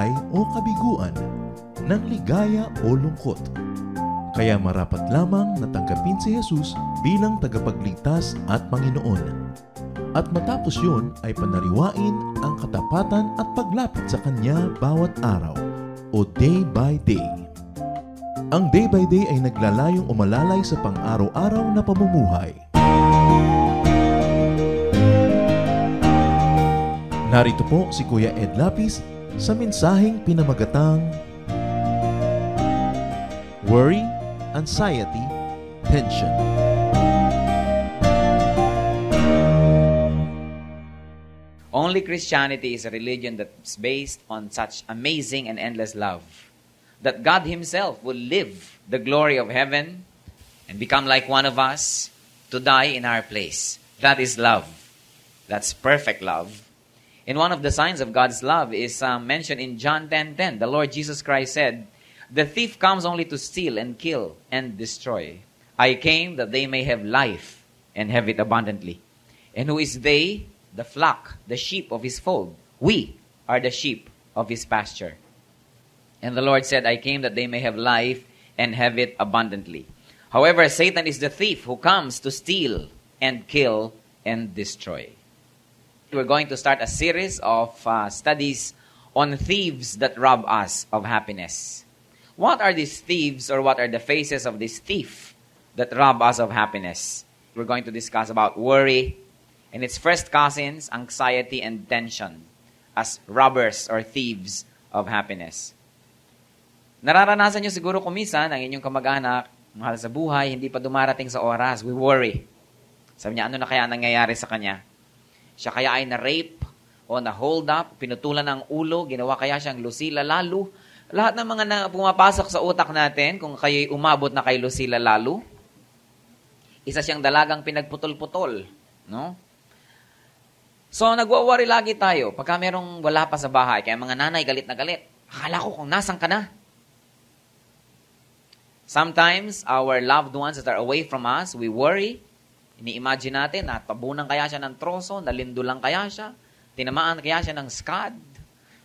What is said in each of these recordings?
tagumpay o kabiguan, ng ligaya o lungkot. Kaya marapat lamang na tanggapin si Jesus bilang tagapagligtas at Panginoon. At matapos yun ay panariwain ang katapatan at paglapit sa Kanya bawat araw o day by day. Ang day by day ay naglalayong umalalay sa pang-araw-araw na pamumuhay. Narito po si Kuya Ed Lapis sa mensaheng pinamagatang Worry, Anxiety, Tension. Only Christianity is a religion that's based on such amazing and endless love that God Himself will live the glory of heaven and become like one of us to die in our place. That is love. That's perfect love. And one of the signs of God's love is mentioned in John 10:10. The Lord Jesus Christ said, "The thief comes only to steal and kill and destroy. I came that they may have life and have it abundantly." And who is they? The flock, the sheep of His fold. We are the sheep of His pasture. And the Lord said, "I came that they may have life and have it abundantly." However, Satan is the thief who comes to steal and kill and destroy. We're going to start a series of studies on thieves that rob us of happiness. What are these thieves, or what are the faces of this thief that rob us of happiness? We're going to discuss about worry and its first cousins, anxiety and tension, as robbers or thieves of happiness. Nararanasan nyo siguro kumisan ang inyong kamag-anak, mahal sa buhay, hindi pa dumarating sa oras. We worry. Sabi niya, ano na kaya nangyayari sa kanya? Siya kaya ay na-rape o na-hold up, pinutulan ng ulo, ginawa kaya siyang Lucila Lalu. Lahat ng mga pumapasok sa utak natin, kung kayo'y umabot na kay Lucila Lalu, isa siyang dalagang pinagputol-putol. No? So, nagwa-worry lagi tayo pagka merong wala pa sa bahay. Kaya mga nanay, galit na galit. Akala ko kung nasan ka na. Sometimes, our loved ones that are away from us, we worry. Ini-imagine natin, natabunan kaya siya ng troso, nalindulang kaya siya, tinamaan kaya siya ng scad.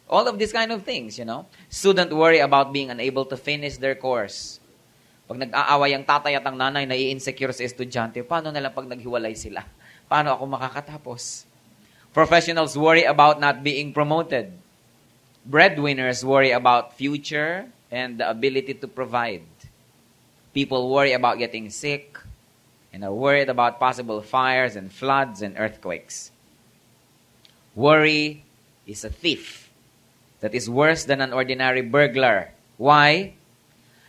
All of these kind of things, you know. Student worry about being unable to finish their course. Pag nag-aaway ang tatay at ang nanay, nai-insecure sa estudyante, paano nila pag naghiwalay sila? Paano ako makakatapos? Professionals worry about not being promoted. Breadwinners worry about future and the ability to provide. People worry about getting sick and are worried about possible fires and floods and earthquakes. Worry is a thief that is worse than an ordinary burglar. Why?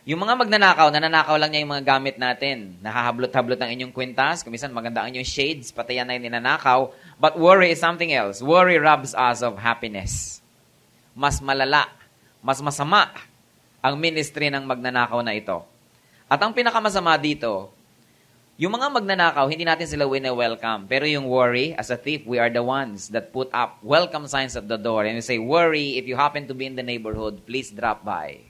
Yung mga magnanakaw, nananakaw lang niya yung mga gamit natin. Nakahablot-hablot ang inyong kwintas. Kumisan maganda ang inyong shades, pati yan ay ninanakaw. But worry is something else. Worry robs us of happiness. Mas malala, mas masama ang ministry ng magnanakaw na ito. At ang pinakamasama dito, yung mga magnanakaw, hindi natin sila wina-welcome. Pero yung worry, as a thief, we are the ones that put up welcome signs at the door. And we say, worry, if you happen to be in the neighborhood, please drop by.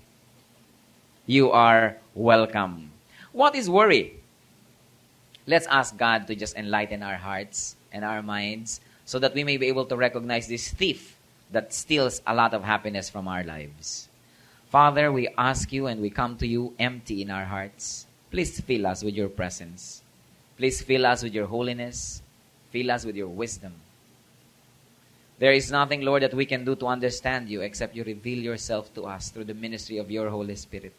You are welcome. What is worry? Let's ask God to just enlighten our hearts and our minds so that we may be able to recognize this thief that steals a lot of happiness from our lives. Father, we ask you and we come to you empty in our hearts. Please fill us with your presence. Please fill us with your holiness. Fill us with your wisdom. There is nothing, Lord, that we can do to understand you except you reveal yourself to us through the ministry of your Holy Spirit.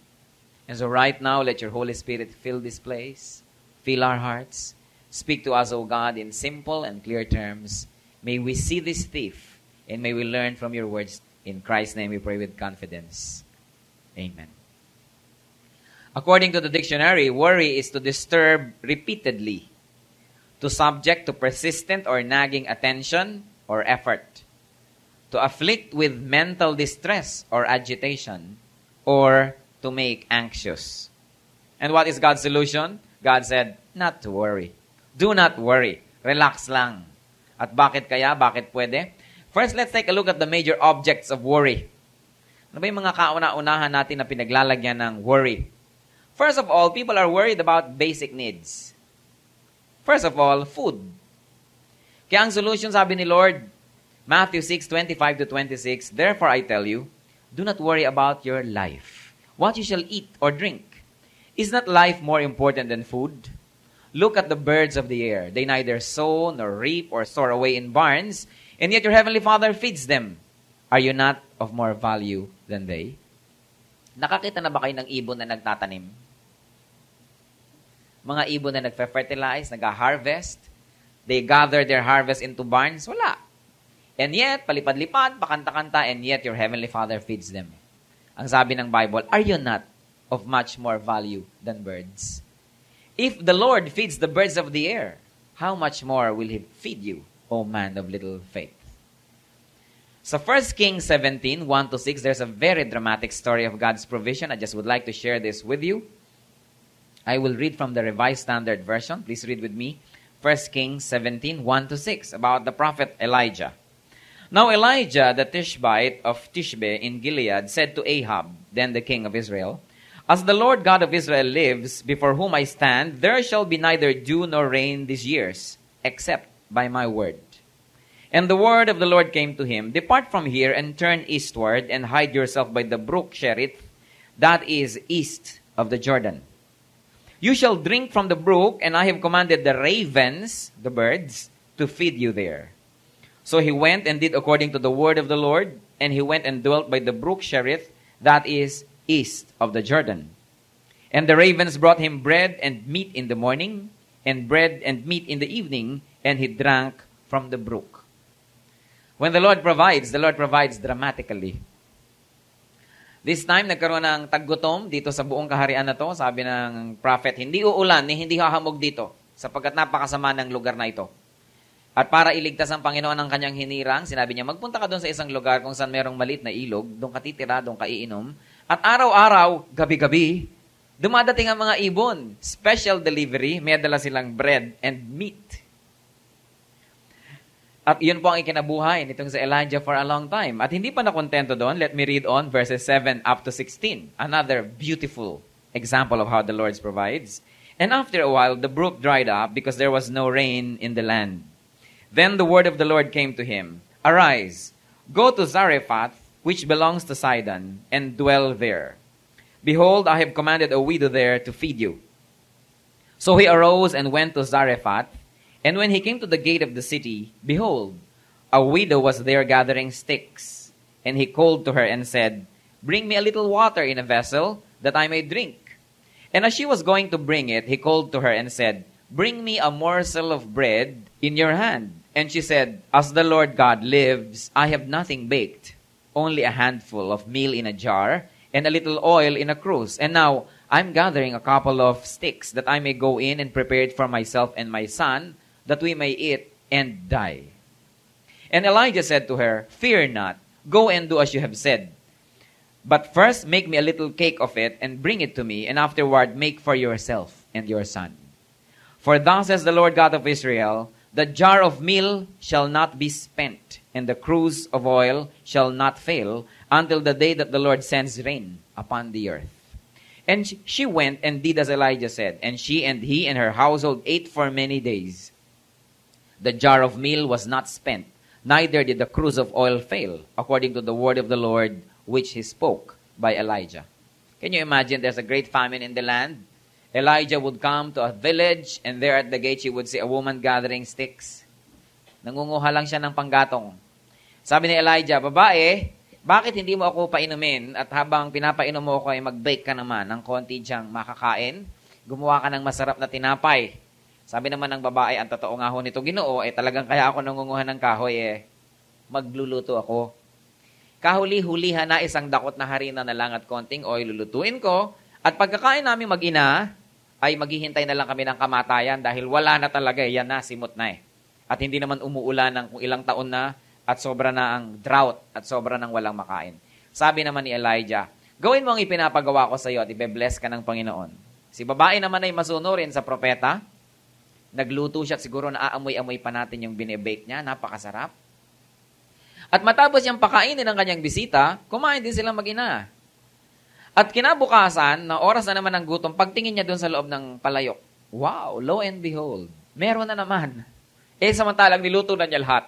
And so right now, let your Holy Spirit fill this place, fill our hearts. Speak to us, O God, in simple and clear terms. May we see this thief and may we learn from your words. In Christ's name we pray with confidence. Amen. According to the dictionary, worry is to disturb repeatedly, to subject to persistent or nagging attention or effort, to afflict with mental distress or agitation, or to make anxious. And what is God's solution? God said, not to worry. Do not worry. Relax lang. At bakit kaya? Bakit pwede? First, let's take a look at the major objects of worry. Ano ba yung mga kauna-unahan natin na pinaglalagyan ng worry? First of all, people are worried about basic needs. First of all, food. Kaya ang solution, sabi ni Lord, Matthew 6:25-26, therefore I tell you, Do not worry about your life, what you shall eat or drink. Is not life more important than food? Look at the birds of the air. They neither sow nor reap or store away in barns, and yet your heavenly Father feeds them. Are you not of more value than they? Nakakita na ba kayo ng ibon na nagtatanim? Mga ibon na nagfe-fertilize, nag-harvest. They gather their harvest into barns. Wala. And yet, palipad-lipad, pakanta-kanta, and yet your heavenly Father feeds them. Ang sabi ng Bible, are you not of much more value than birds? If the Lord feeds the birds of the air, how much more will He feed you, O man of little faith? So 1 Kings 17, 1-6, there's a very dramatic story of God's provision. I just would like to share this with you. I will read from the Revised Standard Version. Please read with me. 1 Kings 17, 1-6, about the prophet Elijah. Now Elijah, the Tishbite of Tishbe in Gilead, said to Ahab, then the king of Israel, As the Lord God of Israel lives, before whom I stand, there shall be neither dew nor rain these years, except by my word. And the word of the Lord came to him, Depart from here and turn eastward and hide yourself by the brook Cherith, that is east of the Jordan. You shall drink from the brook, and I have commanded the ravens, the birds, to feed you there. So he went and did according to the word of the Lord, and he went and dwelt by the brook Cherith, that is east of the Jordan. And the ravens brought him bread and meat in the morning, and bread and meat in the evening, and he drank from the brook. When the Lord provides dramatically. This time, nagkaroon ng taggutom dito sa buong kaharian na to. Sabi ng prophet, hindi uulan, hindi hahamog dito, sapagkat napakasama ng lugar na ito. At para iligtas ang Panginoon ng kanyang hinirang, sinabi niya, magpunta ka doon sa isang lugar kung saan merong maliit na ilog, doon ka titira, doon ka iinom. At araw-araw, gabi-gabi, dumadating ang mga ibon. Special delivery, may dala silang bread and meat. At yun po ang ikinabuhay nitong sa Elijah for a long time. At hindi pa nakontento doon, let me read on verses 7 up to 16. Another beautiful example of how the Lord provides. And after a while, the brook dried up because there was no rain in the land. Then the word of the Lord came to him, Arise, go to Zarephath, which belongs to Sidon, and dwell there. Behold, I have commanded a widow there to feed you. So he arose and went to Zarephath. And when he came to the gate of the city, behold, a widow was there gathering sticks. And he called to her and said, Bring me a little water in a vessel, that I may drink. And as she was going to bring it, he called to her and said, Bring me a morsel of bread in your hand. And she said, As the Lord God lives, I have nothing baked, only a handful of meal in a jar, and a little oil in a cruse. And now I'm gathering a couple of sticks, that I may go in and prepare it for myself and my son, that we may eat and die. And Elijah said to her, Fear not, go and do as you have said. But first make me a little cake of it, and bring it to me, and afterward make for yourself and your son. For thus says the Lord God of Israel, The jar of meal shall not be spent, and the cruse of oil shall not fail, until the day that the Lord sends rain upon the earth. And she went and did as Elijah said, and she and he and her household ate for many days. The jar of meal was not spent, neither did the cruse of oil fail, according to the word of the Lord which he spoke by Elijah. Can you imagine there's a great famine in the land? Elijah would come to a village, and there at the gate, you would see a woman gathering sticks. Nangunguha lang siya ng panggatong. Sabi ni Elijah, Babae, bakit hindi mo ako painumin, at habang pinapainom mo ako ay mag-bake ka naman ng konti diyang makakain? Gumawa ka ng masarap na tinapay. Sabi naman ng babae, ang totoo nga ho nito, Ginoo, talagang kaya ako nangunguha ng kahoy, magluluto ako. Kahuli-hulihan na isang dakot na harina na lang at konting oil lulutuin ko, at pagkakain namin mag-ina, ay maghihintay na lang kami ng kamatayan dahil wala na talaga, yan na, simot na At hindi naman umuulan ng kung ilang taon na, at sobra na ang drought, at sobra nang walang makain. Sabi naman ni Elijah, gawin mo ang ipinapagawa ko sa iyo at ibe-bless ka ng Panginoon. Si babae naman ay masunurin sa propeta. Nagluto siya at siguro naaamoy-amoy pa natin yung binibake niya. Napakasarap. At matapos niyang pakainin ng kanyang bisita, kumain din silang mag-ina. At kinabukasan, na oras na naman ng gutom, pagtingin niya doon sa loob ng palayok. Wow, lo and behold, meron na naman. Samantalang niluto na niya lahat.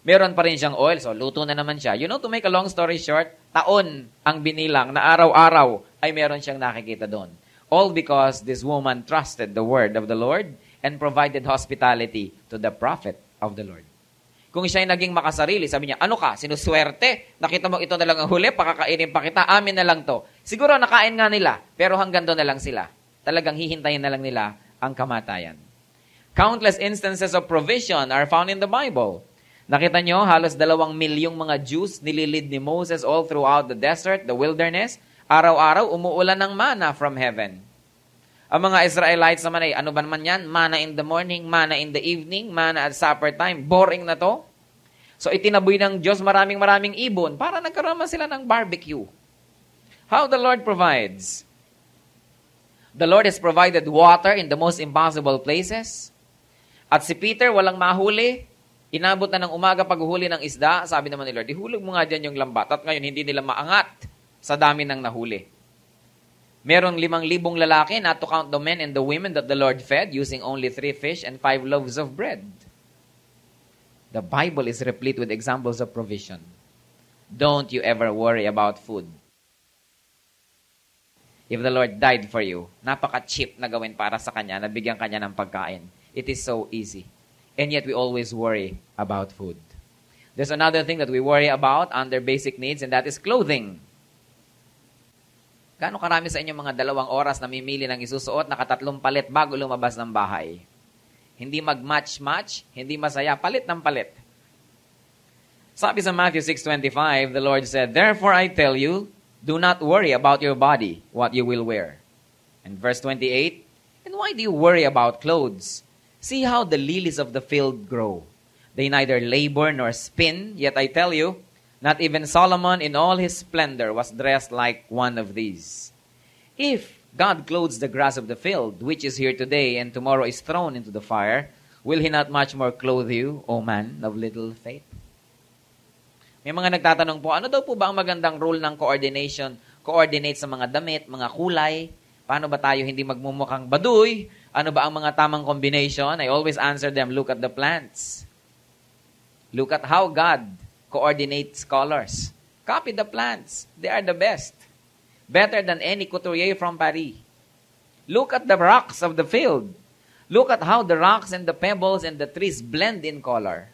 Meron pa rin siyang oil, so luto na naman siya. You know, to make a long story short, taon ang binilang na araw-araw ay meron siyang nakikita doon. All because this woman trusted the word of the Lord and provided hospitality to the prophet of the Lord. Kung siya ay naging makasarili, sabi niya, ano ka, sinuswerte? Nakita mo ito na lang ang huli, pakakainin pa kita, amin na lang to. Siguro nakain nga nila, pero hanggang doon na lang sila. Talagang hihintayin na lang nila ang kamatayan. Countless instances of provision are found in the Bible. Nakita nyo, halos 2 milyong mga Jews nililid ni Moses all throughout the desert, the wilderness. Araw-araw, umuulan ng manna from heaven. Ang mga Israelites naman ay, ano ba naman yan? Manna in the morning, manna in the evening, manna at supper time. Boring na to. So itinaboy ng Diyos maraming ibon para nagkaroon man sila ng barbecue. How the Lord provides. The Lord has provided water in the most impossible places. At si Peter, walang mahuli. Inabot na ng umaga paghuhuli ng isda. Sabi naman ni Lord, ihulog mo nga dyan yung lambat. At ngayon, hindi nila maangat sa dami ng nahuli. Meron 5,000 lalaki, not to count the men and the women that the Lord fed, using only 3 fish and 5 loaves of bread. The Bible is replete with examples of provision. Don't you ever worry about food. If the Lord died for you, napaka-cheap na gawin para sa Kanya, nabigyan Kanya ng pagkain. It is so easy. And yet we always worry about food. There's another thing that we worry about under basic needs, and that is clothing. Gaano karami sa inyo mga 2 oras na mimili ng isusuot, naka-3 palit bago lumabas ng bahay? Hindi mag-match-match, hindi masaya, palit ng palit. Sabi sa Matthew 6:25, the Lord said, "Therefore I tell you, do not worry about your body, what you will wear." And verse 28, "And why do you worry about clothes? See how the lilies of the field grow. They neither labor nor spin, yet I tell you, not even Solomon in all his splendor was dressed like one of these. If God clothes the grass of the field, which is here today and tomorrow is thrown into the fire, will He not much more clothe you, O man of little faith?" May mga nagtatanong po, ano daw po ba ang magandang rule ng coordinate sa mga damit, mga kulay? Paano ba tayo hindi magmumukhang baduy? Ano ba ang mga tamang combination? I always answer them, look at the plants. Look at how God coordinates colors. Copy the plants. They are the best. Better than any couturier from Paris. Look at the rocks of the field. Look at how the rocks and the pebbles and the trees blend in color.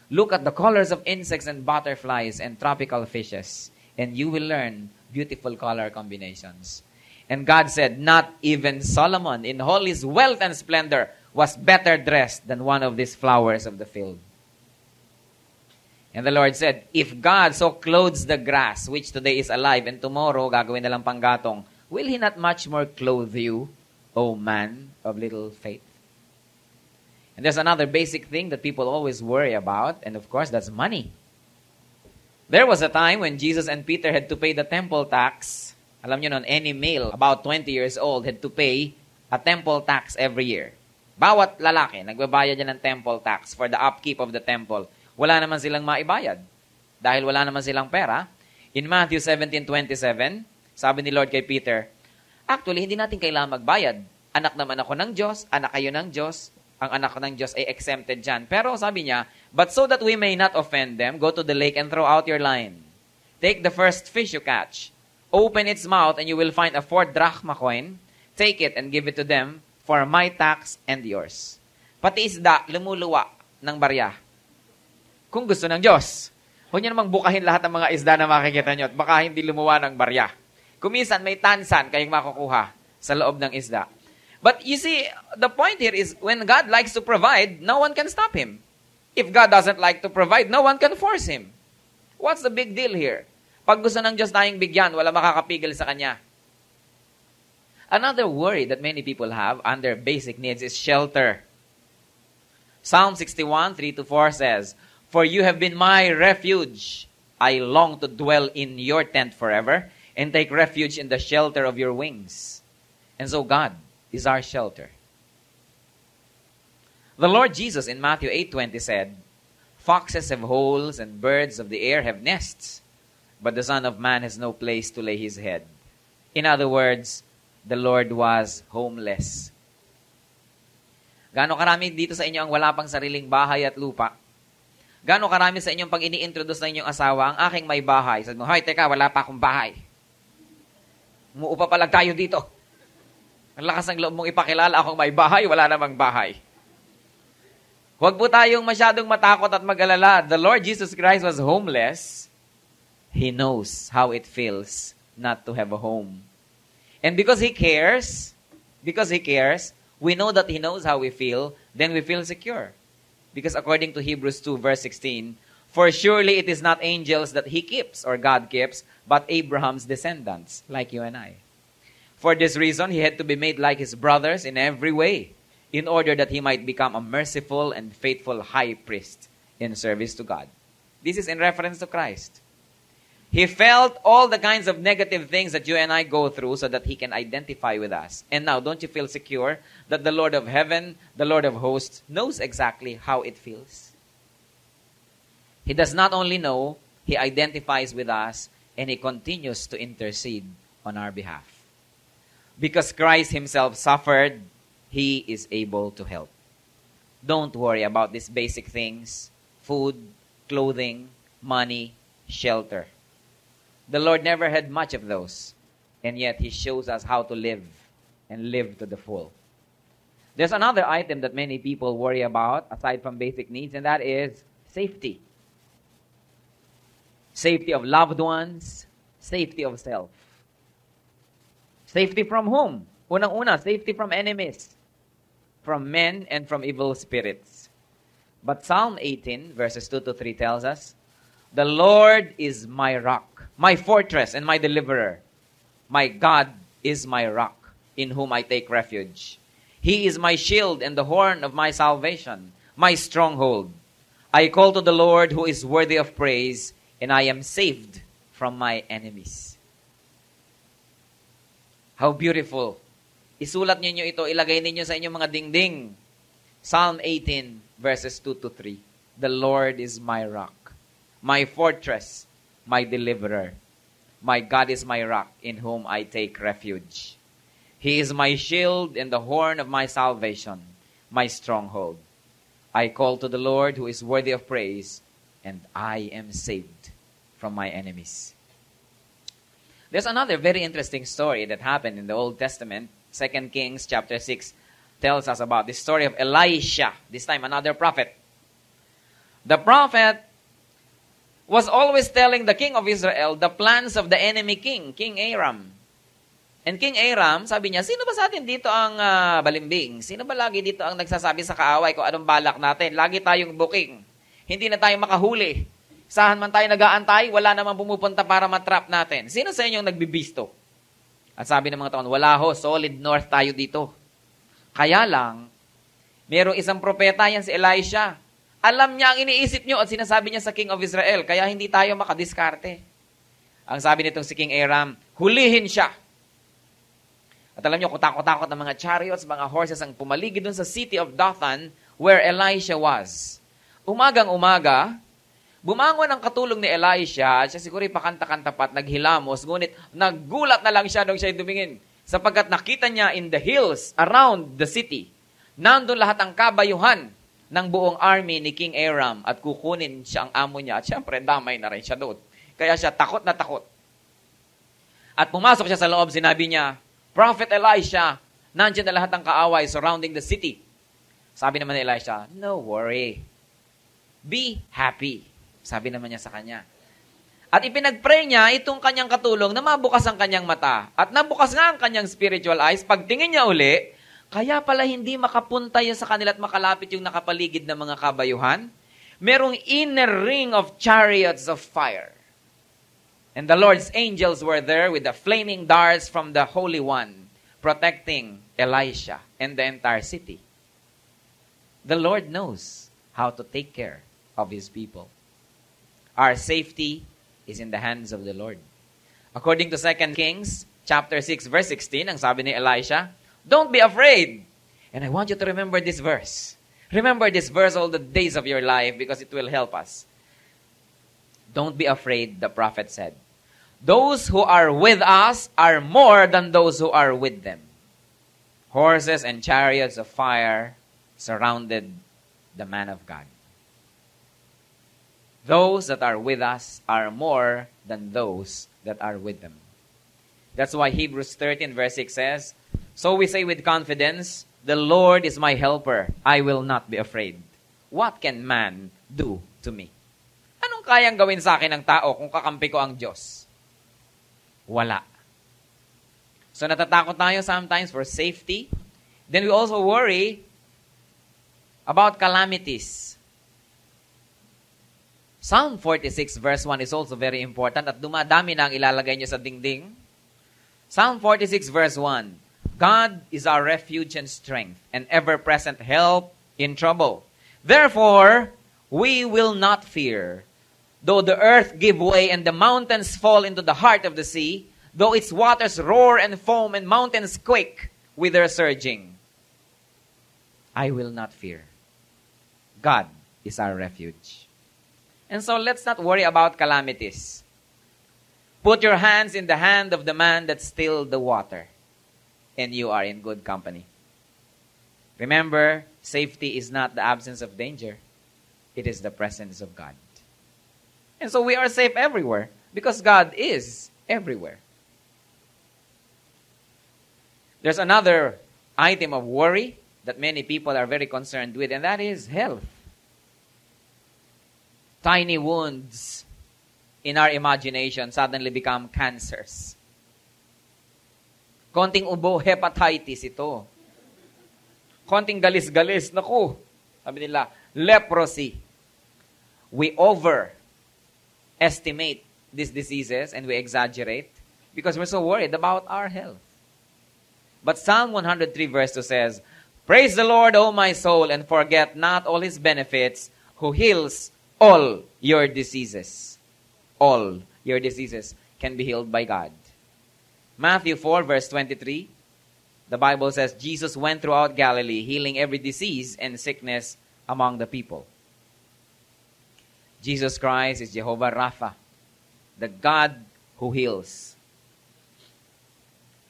Look at the colors of insects and butterflies and tropical fishes, and you will learn beautiful color combinations. And God said, not even Solomon in all his wealth and splendor was better dressed than one of these flowers of the field. And the Lord said, if God so clothes the grass, which today is alive, and tomorrow gagawin na lang panggatong, will He not much more clothe you, O man of little faith? And there's another basic thing that people always worry about, and of course, that's money. There was a time when Jesus and Peter had to pay the temple tax. Alam nyo nun, any male about 20 years old had to pay a temple tax every year. Bawat lalaki, nagbabayad yan ng temple tax for the upkeep of the temple. Wala naman silang maibayad. Dahil wala naman silang pera. In Matthew 17:27, sabi ni Lord kay Peter, actually, hindi natin kailangan magbayad. Anak naman ako ng Diyos, anak kayo ng Diyos. Ang anak ng Diyos ay exempted dyan. Pero sabi niya, but so that we may not offend them, go to the lake and throw out your line. Take the first fish you catch. Open its mouth and you will find a 4 drachma coin. Take it and give it to them for my tax and yours. Pati isda, lumuluwa ng barya. Kung gusto ng Diyos. Huwag niyo namang bukahin lahat ng mga isda na makikita niyo at baka hindi lumuwa ng barya. Kumisan may tansan kayong makukuha sa loob ng isda. But you see, the point here is when God likes to provide, no one can stop Him. If God doesn't like to provide, no one can force Him. What's the big deal here? Pag gusto ng Diyos tayong bigyan, wala makakapigil sa Kanya. Another worry that many people have under basic needs is shelter. Psalm 61:3-4 says, for you have been my refuge. I long to dwell in your tent forever and take refuge in the shelter of your wings. And so God is our shelter. The Lord Jesus in Matthew 8:20 said, foxes have holes and birds of the air have nests, but the Son of Man has no place to lay His head. In other words, the Lord was homeless. Gaano karami dito sa inyo ang wala pang sariling bahay at lupa? Gaano karami sa inyong pag ini-introduce na inyong asawa, ang aking may bahay. Sabi mo, "Hoy, teka, wala pa akong bahay. Umuupa pa lang tayo dito." Ang lakas ng loob mong ipakilala akong may bahay, wala namang bahay. Huwag po tayong masyadong matakot at mag-alala. The Lord Jesus Christ was homeless. He knows how it feels not to have a home. And because He cares, we know that He knows how we feel, then we feel secure. Because according to Hebrews 2 verse 16, "For surely it is not angels that He keeps, or God keeps, but Abraham's descendants, like you and I. For this reason, He had to be made like His brothers in every way, in order that He might become a merciful and faithful high priest in service to God." This is in reference to Christ. He felt all the kinds of negative things that you and I go through so that He can identify with us. And now, don't you feel secure that the Lord of heaven, the Lord of hosts, knows exactly how it feels? He does not only know, He identifies with us, and He continues to intercede on our behalf. Because Christ Himself suffered, He is able to help. Don't worry about these basic things: food, clothing, money, shelter. The Lord never had much of those, and yet He shows us how to live, and live to the full. There's another item that many people worry about, aside from basic needs, and that is safety. Safety of loved ones, safety of self. Safety from whom? Unang-una, safety from enemies, from men and from evil spirits. But Psalm 18, verses 2 to 3 tells us, "The Lord is my rock, my fortress and my deliverer. My God is my rock, in whom I take refuge. He is my shield and the horn of my salvation, my stronghold. I call to the Lord, who is worthy of praise, and I am saved from my enemies." How beautiful. Isulat ninyo ito, ilagay ninyo sa inyong mga dingding. Psalm 18, verses 2 to 3. "The Lord is my rock, my fortress, my deliverer. My God is my rock, in whom I take refuge. He is my shield and the horn of my salvation, my stronghold. I call to the Lord, who is worthy of praise, and I am saved from my enemies." There's another very interesting story that happened in the Old Testament. 2 Kings chapter 6 tells us about the story of Elisha, this time another prophet. The prophet was always telling the king of Israel the plans of the enemy king, King Aram. And King Aram, sabi niya, "Sino ba sa atin dito ang balimbing? Sino ba lagi dito ang nagsasabi sa kaaway kung anong balak natin? Lagi tayong booking. Hindi na tayo makahuli. Saan man tayo nag-aantay, wala namang pumupunta para matrap natin. Sino sa inyong nagbibisto?" At sabi ng mga taon, "Wala ho, solid north tayo dito." Kaya lang, merong isang propeta, yan si Elisha. Alam niya ang iniisip niyo at sinasabi niya sa King of Israel, kaya hindi tayo makadiskarte. Ang sabi nitong si King Aram, hulihin siya. At alam niyo, kutakot-takot ng mga chariots, mga horses ang pumaligid dun sa city of Dothan where Elisha was. Umagang-umaga, bumangon ang katulong ni Elisha, at siya siguro ipakanta-kanta pa at naghilamos, ngunit naggulat na lang siya nung siya dumingin, sapagkat nakita niya in the hills around the city, nandun lahat ang kabayuhan ng buong army ni King Aram at kukunin siya ang amo niya. At syempre, damay na rin siya doon. Kaya siya takot na takot. At pumasok siya sa loob, sinabi niya, "Prophet Elisha, nandiyan na lahat ng kaaway surrounding the city." Sabi naman ni Elisha, "No worry. Be happy." Sabi naman niya sa kanya. At ipinag-pray niya itong kanyang katulong na mabukas ang kanyang mata. At nabukas nga ang kanyang spiritual eyes. Pagtingin niya uli, kaya pala hindi makapunta yun sa kanila at makalapit yung nakapaligid ng mga kabayuhan. Merong inner ring of chariots of fire. And the Lord's angels were there with the flaming darts from the Holy One, protecting Elisha and the entire city. The Lord knows how to take care of His people. Our safety is in the hands of the Lord. According to 2 Kings chapter 6 verse 16, ang sabi ni Elisha, "Don't be afraid." And I want you to remember this verse. Remember this verse all the days of your life because it will help us. "Don't be afraid," the prophet said. "Those who are with us are more than those who are with them." Horses and chariots of fire surrounded the man of God. those that are with us are more than those that are with them. That's why Hebrews 13 verse 6 says, so we say with confidence, the Lord is my helper. I will not be afraid. What can man do to me? Anong kayang gawin sa akin ng tao kung kakampi ko ang Diyos? Wala. So natatakot tayo sometimes for safety. Then we also worry about calamities. Psalm 46 verse 1 is also very important at dumadami na ang ilalagay niyo sa dingding. Psalm 46 verse 1, God is our refuge and strength, and ever-present help in trouble. Therefore, we will not fear, though the earth give way and the mountains fall into the heart of the sea, though its waters roar and foam and mountains quake with their surging. I will not fear. God is our refuge. And so let's not worry about calamities. Put your hands in the hand of the man that stilled the water, and you are in good company. Remember, safety is not the absence of danger. It is the presence of God. And so we are safe everywhere because God is everywhere. There's another item of worry that many people are very concerned with, and that is health. Tiny wounds in our imagination suddenly become cancers. Konting ubo, hepatitis ito. Konting galis-galis, naku, sabi nila, leprosy. We overestimate these diseases and we exaggerate because we're so worried about our health. But Psalm 103 verse 2 says, praise the Lord, O my soul, and forget not all His benefits, who heals all your diseases. All your diseases can be healed by God. Matthew 4 verse 23, the Bible says, Jesus went throughout Galilee, healing every disease and sickness among the people. Jesus Christ is Jehovah Rapha, the God who heals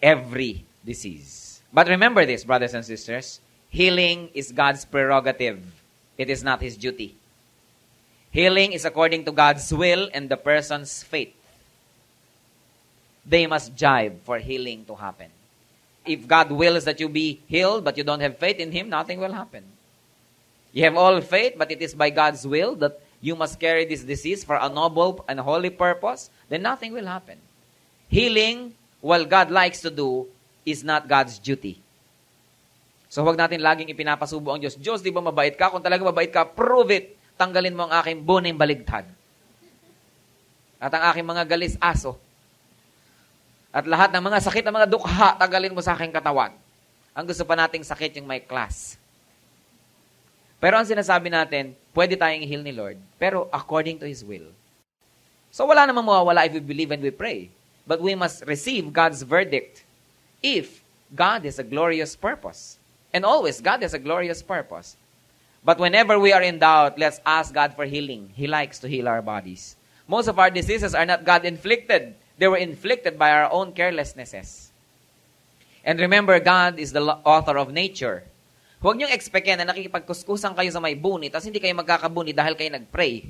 every disease. But remember this, brothers and sisters, healing is God's prerogative. It is not His duty. Healing is according to God's will and the person's faith. They must jive for healing to happen. If God wills that you be healed, but you don't have faith in Him, nothing will happen. You have all faith, but it is by God's will that you must carry this disease for a noble and holy purpose, then nothing will happen. Healing, while God likes to do, is not God's duty. So huwag natin laging ipinapasubo ang Diyos. Diyos, di ba mabait ka? Kung talaga mabait ka, prove it. Tanggalin mo ang aking buning baligtad. At ang aking mga galis aso. At lahat ng mga sakit ng mga dukha, tanggalin mo sa aking katawan. Ang gusto pa nating sakit yung may class. Pero ang sinasabi natin, pwede tayong i-heal ni Lord, pero according to His will. So wala namang mawawala if we believe and we pray. But we must receive God's verdict if God has a glorious purpose. And always, God has a glorious purpose. But whenever we are in doubt, let's ask God for healing. He likes to heal our bodies. Most of our diseases are not God-inflicted. They were inflicted by our own carelessnesses. And remember, God is the author of nature. Huwag niyong expectin na nakikipagkuskusan kayo sa may buni, tapos hindi kayo magkakabuni dahil kayo nag-pray.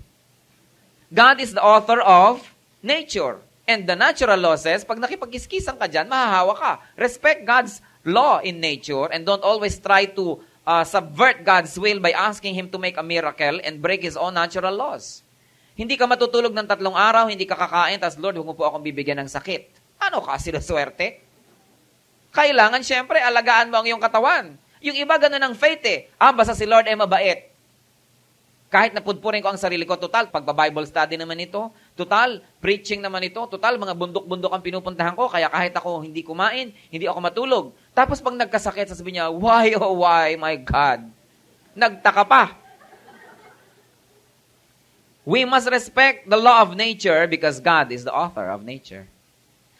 God is the author of nature. And the natural law says, pag nakipag-kiskisan ka dyan, mahahawa ka. Respect God's law in nature and don't always try to subvert God's will by asking Him to make a miracle and break His own natural laws. Hindi ka matutulog ng 3 araw, hindi ka kakain, tapos Lord, huwag mo po akong bibigyan ng sakit. Ano ka, sinuswerte? Kailangan, syempre, alagaan mo ang iyong katawan. Yung iba, gano'n ang faith eh. Basta si Lord ay mabait. Kahit napudpurin ko ang sarili ko, total, pagba-Bible study naman ito, total, preaching naman ito, total, mga bundok-bundok ang pinupuntahan ko, kaya kahit ako hindi kumain, hindi ako matulog. Tapos pag nagkasakit, sasabihin niya, why, oh why, my God? Nagtaka pa. We must respect the law of nature because God is the author of nature.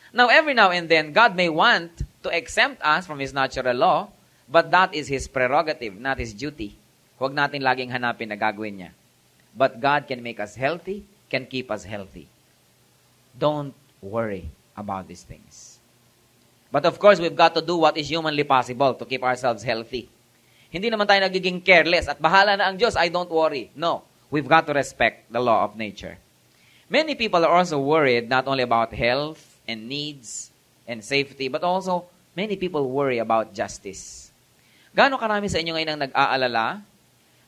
Now, every now and then, God may want to exempt us from His natural law, but that is His prerogative, not His duty. Huwag natin laging hanapin na gagawin niya. But God can make us healthy, can keep us healthy. Don't worry about these things. But of course, we've got to do what is humanly possible to keep ourselves healthy. Hindi naman tayo nagiging careless at bahala na ang Diyos, I don't worry. No. we've got to respect the law of nature. Many people are also worried not only about health and needs and safety, but also many people worry about justice. Gaano karami sa inyo ngayon ang nag-aalala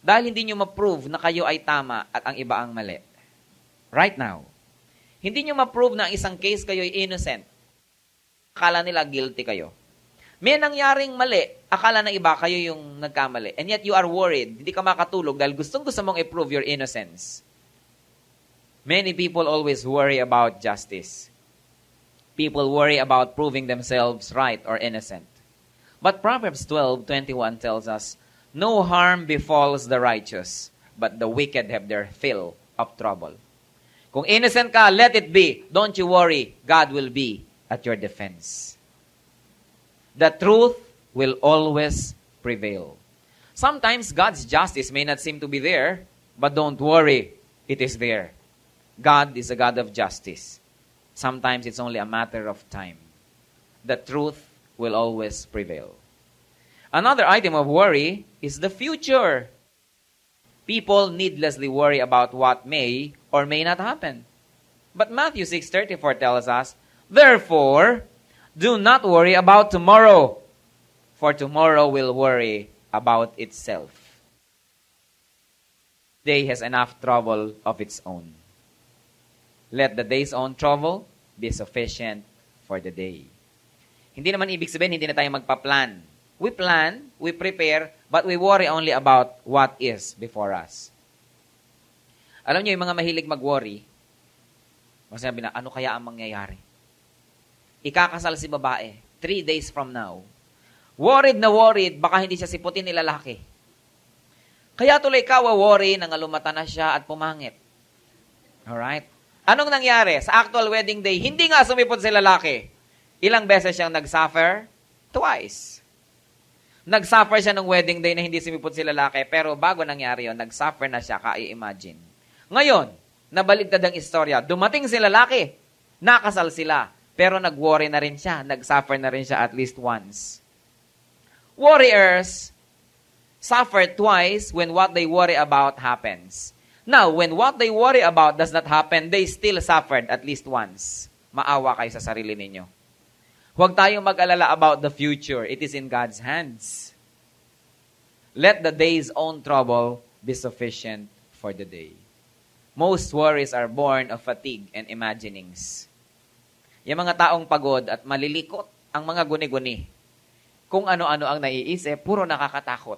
dahil hindi nyo ma-prove na kayo ay tama at ang iba ang mali? Right now. Hindi nyo ma-prove na ang isang case kayo ay innocent. Akala nila guilty kayo. May nangyaring mali, akala ng iba kayo yung nagkamali. And yet you are worried, hindi ka makatulog dahil gustong-gusto mong i-prove your innocence. Many people always worry about justice. People worry about proving themselves right or innocent. But Proverbs 12:21 tells us, no harm befalls the righteous, but the wicked have their fill of trouble. Kung innocent ka, let it be. Don't you worry. God will be at your defense. The truth will always prevail. Sometimes God's justice may not seem to be there, but don't worry, it is there. God is a God of justice. Sometimes it's only a matter of time. The truth will always prevail. Another item of worry is the future. People needlessly worry about what may or may not happen. But Matthew 6:34 tells us, therefore, do not worry about tomorrow, for tomorrow will worry about itself. Day has enough trouble of its own. Let the day's own trouble be sufficient for the day. Hindi naman ibig sabihin, hindi na tayo magpa-plan. We plan, we prepare, but we worry only about what is before us. Alam niyo, yung mga mahilig mag-worry, masabi na, ano kaya ang mangyayari? Ikakasal si babae, 3 days from now. Worried na worried, baka hindi siya siputin ni lalaki. Kaya tuloy ka worry, nangalumata na siya at pumangit. Alright? Anong nangyari? Sa actual wedding day, hindi nga sumipot si lalaki. Ilang beses siyang nag-suffer? Twice. Nag-suffer siya ng wedding day na hindi sumipot si lalaki, pero bago nangyari yun, nag-suffer na siya, ka-i-imagine. Ngayon, nabaligtad ang istorya. Dumating si lalaki, nakasal sila, pero nag-worry na rin siya, nag-suffer na rin siya at least once. Worriers suffer twice when what they worry about happens. Now, when what they worry about does not happen, they still suffered at least once. Maawa kayo sa sarili ninyo. Huwag tayong mag-alala about the future. It is in God's hands. Let the day's own trouble be sufficient for the day. Most worries are born of fatigue and imaginings. Yung mga taong pagod at malilikot ang mga guni-guni. Kung ano-ano ang naiisip, puro nakakatakot.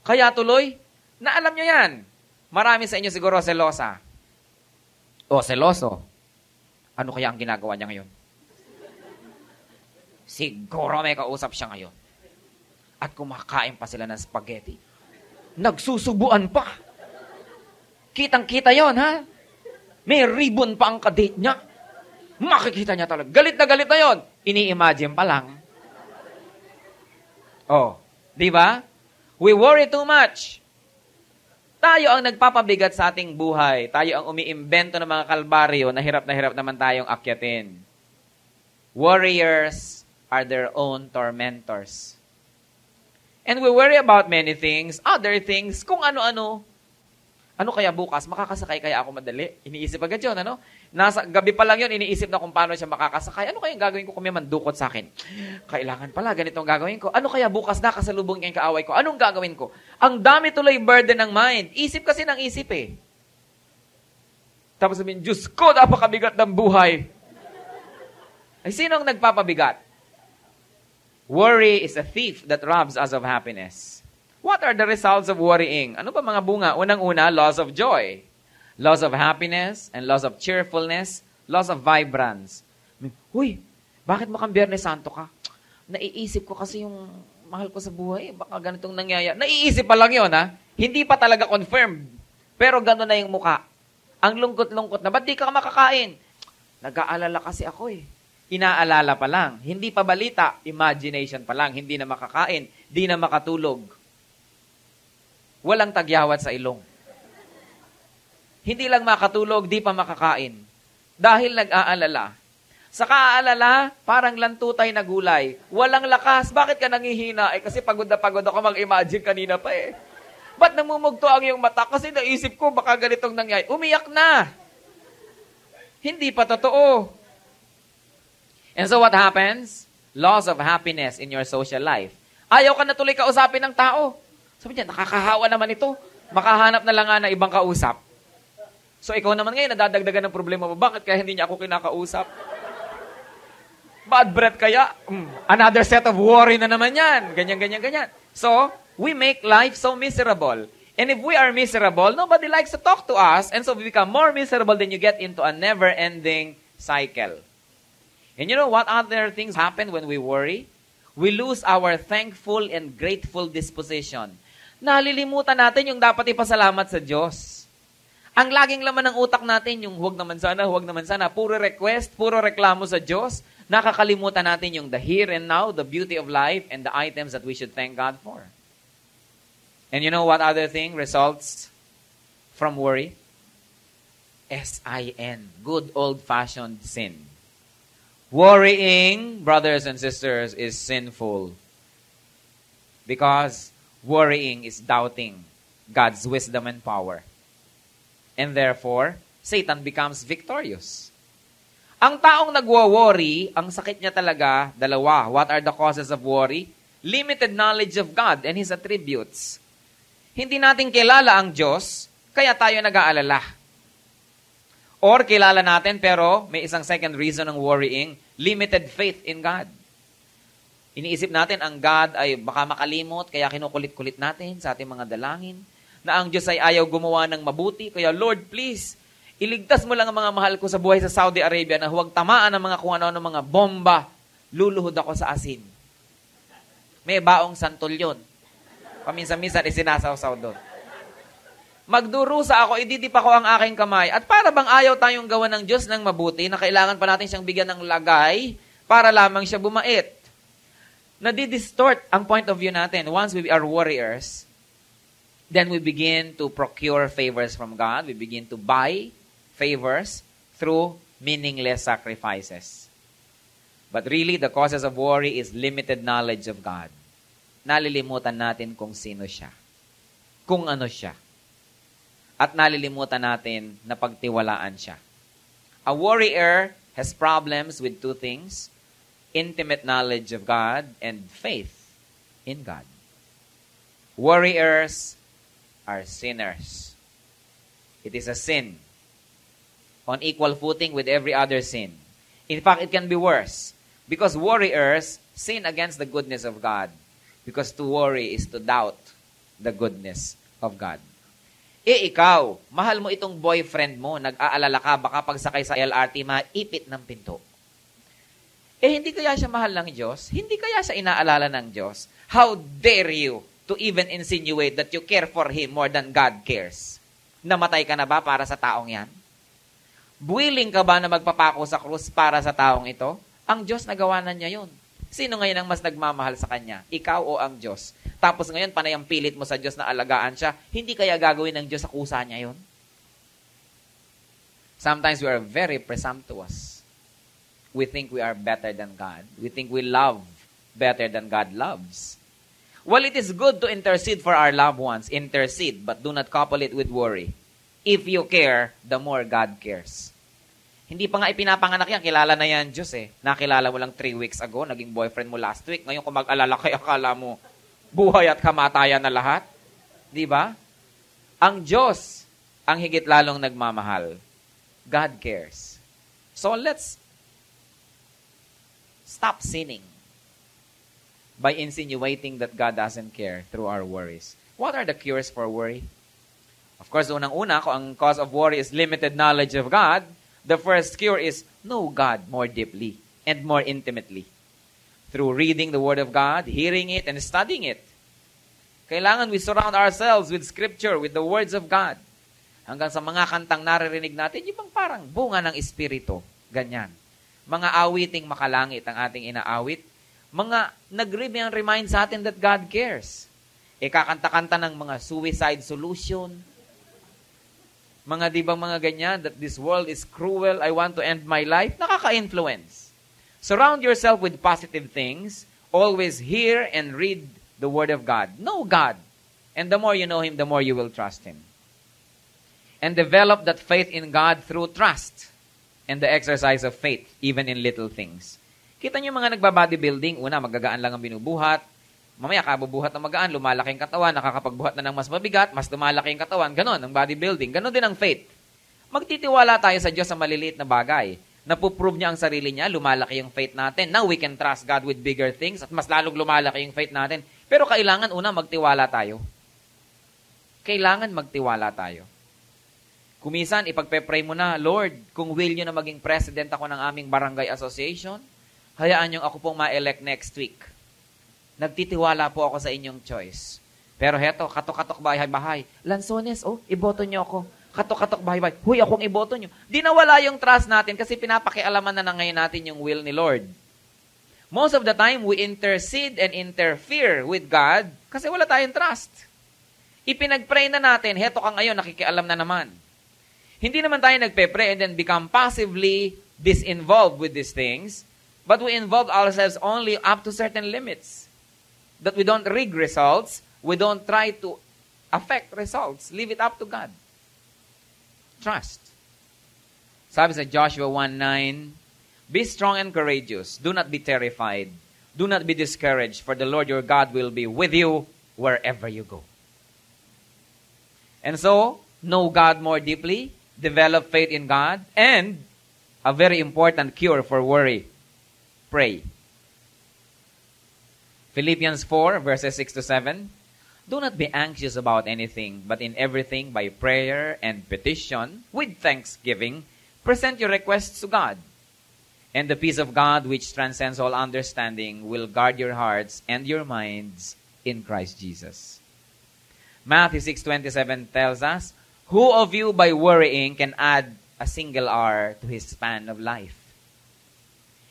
Kaya tuloy, na alam nyo yan. Marami sa inyo siguro selosa. O seloso. Ano kaya ang ginagawa niya ngayon? Siguro may kausap siya ngayon. At kumakain pa sila ng spaghetti. Nagsusubuan pa. Kitang-kita yon, ha? May ribbon pa ang kadate niya. Makikita niya talaga. Galit na yon. Ini-imagine pa lang. Oh, di ba? We worry too much. Tayo ang nagpapabigat sa ating buhay. Tayo ang umiimbento ng mga kalbaryo na hirap naman tayong akyatin. Worriers are their own tormentors. And we worry about many things, other things, kung ano-ano. Ano kaya bukas? Makakasakay kaya ako madali? Iniisip agad yun, ano? Nasa gabi pa lang yun, iniisip na kung paano siya makakasakay. Ano kaya yung gagawin ko kung may mandukot sa akin? Kailangan pala, ganitong gagawin ko. Ano kaya bukas nakasalubong yung kaaway ko? Anong gagawin ko? Ang dami tuloy burden ng mind. Isip kasi ng isip eh. Tapos sabihin, Diyos ko, napakabigat ng buhay. Ay, sinong nagpapabigat? Worry is a thief that robs us of happiness. What are the results of worrying? Ano ba mga bunga? Unang-una, loss of joy. Loss of happiness and loss of cheerfulness, loss of vibrance. Uy, bakit mukhang Biyernes Santo ka? Naiisip ko kasi yung mahal ko sa buhay. Baka ganitong nangyayari. Naiisip pa lang yun, ha? Hindi pa talaga confirmed. Pero gano'n na yung muka. Ang lungkot-lungkot na. Ba't di ka makakain? Nag-aalala kasi ako eh. Inaalala pa lang. Hindi pa balita. Imagination pa lang. Hindi na makakain. Di na makatulog. Walang tagyawat sa ilong. Hindi lang makatulog, di pa makakain. Dahil nag-aalala. Sa kaaalala, parang lantutay na gulay. Walang lakas. Bakit ka nangihina? Eh kasi pagod na pagod ako mag-imagine kanina pa eh. Ba't namumugto ang iyong mata? Kasi naisip ko, baka ganitong nangyay. Umiyak na. Hindi pa totoo. And so what happens? Loss of happiness in your social life. Ayaw ka na tuloy kausapin ng tao. Sabi niya, nakakahawa naman ito. Makahanap na lang nga na ibang kausap. So ikaw naman ngayon, nadadagdagan ng problema mo. Bakit kaya hindi niya ako kinakausap? Bad breath kaya? Another set of worry na naman yan. Ganyan. So, we make life so miserable. And if we are miserable, nobody likes to talk to us. And so we become more miserable, then you get into a never-ending cycle. And you know what other things happen when we worry? We lose our thankful and grateful disposition. Nalilimutan natin yung dapat ipasalamat sa Diyos. Ang laging laman ng utak natin, yung huwag naman sana, puro request, puro reklamo sa Diyos. Nakakalimutan natin yung the here and now, the beauty of life, and the items that we should thank God for. And you know what other thing results from worry? S-I-N. Good old-fashioned sin. Worrying, brothers and sisters, is sinful. Because worrying is doubting God's wisdom and power. And therefore, Satan becomes victorious. Ang taong nagwo-worry, ang sakit niya talaga, dalawa. What are the causes of worry? Limited knowledge of God and His attributes. Hindi natin kilala ang Diyos, kaya tayo nag-aalala. Or kilala natin pero may isang second reason ng worrying, limited faith in God. Iniisip natin ang God ay baka makalimot, kaya kinukulit-kulit natin sa ating mga dalangin, na ang Diyos ay ayaw gumawa ng mabuti, kaya Lord, please, iligtas mo lang ang mga mahal ko sa buhay sa Saudi Arabia na huwag tamaan ng mga kung ano-ano mga bomba, luluhod ako sa asin. May baong santol yun. Paminsan-minsan isinasaw-saw doon. Magdurusa ako, ididip ako ang aking kamay. At para bang ayaw tayong gawa ng Diyos ng mabuti na kailangan pa natin siyang bigyan ng lagay para lamang siya bumait. Nadidistort ang point of view natin. Once we are warriors, then we begin to procure favors from God. We begin to buy favors through meaningless sacrifices. But really, the causes of worry is limited knowledge of God. Nalilimutan natin kung sino siya. Kung ano siya. At nalilimutan natin na pagtiwalaan siya. A worrier has problems with two things: intimate knowledge of God and faith in God. Worriers are sinners. It is a sin on equal footing with every other sin. In fact, it can be worse because worriers sin against the goodness of God, because to worry is to doubt the goodness of God. Ikaw, mahal mo itong boyfriend mo, nag-aalala ka, baka pagsakay sa LRT, maipit ng pinto. Hindi kaya siya mahal ng Diyos? Hindi kaya siya inaalala ng Diyos? How dare you to even insinuate that you care for Him more than God cares? Namatay ka na ba para sa taong yan? Willing ka ba na magpapako sa krus para sa taong ito? Ang Diyos nagawa na niya yun. Sino ngayon ang mas nagmamahal sa Kanya? Ikaw o ang Diyos? Tapos ngayon, panay ang pilit mo sa Diyos na alagaan siya, hindi kaya gagawin ng Diyos sa kusa niya yun? Sometimes we are very presumptuous. We think we are better than God. We think we love better than God loves. Well, it is good to intercede for our loved ones. Intercede, but do not couple it with worry. If you care, the more God cares. Hindi pa nga ipinapanganak yan, kilala na yan Diyos eh. Nakilala mo lang 3 weeks ago, naging boyfriend mo last week. Ngayon kung mag-alala kayo, akala mo, buhay at kamatayan na lahat. Di ba? Ang Diyos ang higit lalong nagmamahal. God cares. So let's stop sinning by insinuating that God doesn't care through our worries. What are the cures for worry? Of course, unang-una, kung ang cause of worry is limited knowledge of God, the first cure is know God more deeply and more intimately. Through reading the Word of God, hearing it, and studying it. Kailangan we surround ourselves with Scripture, with the words of God. Hanggang sa mga kantang naririnig natin, yung bang parang bunga ng Espiritu. Ganyan. Mga awiting makalangit ang ating inaawit. Mga nag-remind sa atin that God cares. Kakanta-kanta ng mga suicide solution. Mga di bang mga ganyan, that this world is cruel, I want to end my life. Nakaka-influence. Surround yourself with positive things. Always hear and read the Word of God. Know God And the more you know Him, the more you will trust Him. And develop that faith in God through trust and the exercise of faith, even in little things. Kita niyo mga nagba-bodybuilding, una, magagaan lang ang binubuhat. Mamaya, kabubuhat na magaan, lumalaki ang katawan, nakakapagbuhat na ng mas mabigat, mas lumalaki ang katawan. Ganon, ang bodybuilding. Ganon din ang faith. Magtitiwala tayo sa Diyos sa maliliit na bagay. Napuprove niya ang sarili niya, lumalaki yung faith natin. Now we can trust God with bigger things at mas lalong lumalaki yung faith natin. Pero kailangan una magtiwala tayo. Kailangan magtiwala tayo. Kumisan, ipagpe-pray mo na, Lord, kung will nyo na maging president ako ng aming barangay association, hayaan yung ako pong ma-elect next week. Nagtitiwala po ako sa inyong choice. Pero heto, katok-katok bahay-bahay. Lanzones, iboto nyo ako. Katok-katok bahay-bahay. Huy, akong iboto nyo. Di nawala yung trust natin kasi pinapakialaman na ngayon natin yung will ni Lord. Most of the time, we intercede and interfere with God kasi wala tayong trust. Ipinag-pray na natin, heto ka ngayon, nakikialam na naman. Hindi naman tayo nagpe-pray and then become passively disinvolved with these things, but we involve ourselves only up to certain limits. That we don't rig results, we don't try to affect results. Leave it up to God. Trust. Sabi sa Joshua 1:9, be strong and courageous. Do not be terrified. Do not be discouraged, for the Lord your God will be with you wherever you go. And so, know God more deeply, develop faith in God, and a very important cure for worry, pray. Philippians 4, verses 6-7, do not be anxious about anything, but in everything by prayer and petition, with thanksgiving, present your requests to God. And the peace of God, which transcends all understanding, will guard your hearts and your minds in Christ Jesus. Matthew 6:27 tells us, who of you by worrying can add a single hour to his span of life?